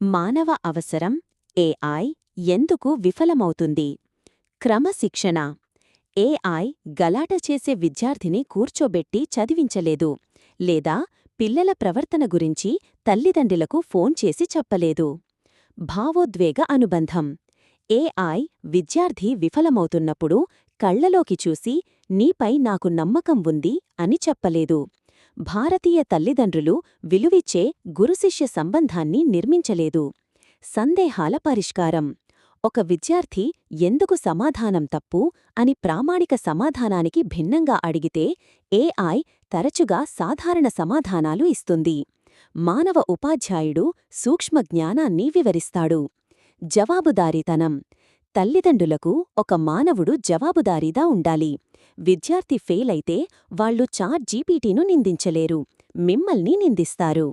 మానవ అవసరం ఏఐ ఎందుకు విఫలమవుతుంది? క్రమశిక్షణ. ఏఐ గలాట చేసే విద్యార్థిని కూర్చోబెట్టి చదివించలేదు, లేదా పిల్లల ప్రవర్తన గురించి తల్లిదండ్రులకు ఫోన్ చేసి చెప్పలేదు. భావోద్వేగ అనుబంధం. ఏఐ విద్యార్థి విఫలమవుతున్నప్పుడు కళ్లలోకి చూసి నీపై నాకు నమ్మకం ఉంది అని చెప్పలేదు. భారతీయ తల్లిదండ్రులు విలువిచ్చే గురుశిష్య సంబంధాన్ని నిర్మించలేదు. సందేహాల పరిష్కారం. ఒక విద్యార్థి ఎందుకు సమాధానం తప్పు అని ప్రామాణిక సమాధానానికి భిన్నంగా అడిగితే ఏఐ తరచుగా సాధారణ సమాధానాలు ఇస్తుంది. మానవ ఉపాధ్యాయుడు సూక్ష్మ జ్ఞానాన్ని వివరిస్తాడు. జవాబుదారీతనం. తల్లిదండ్రులకు ఒక మానవుడు జవాబుదారీగా ఉండాలి. విద్యార్థి ఫెయిల్ అయితే వాళ్లు చాట్ జీపీటీను నిందించలేరు, మిమ్మల్ని నిందిస్తారు.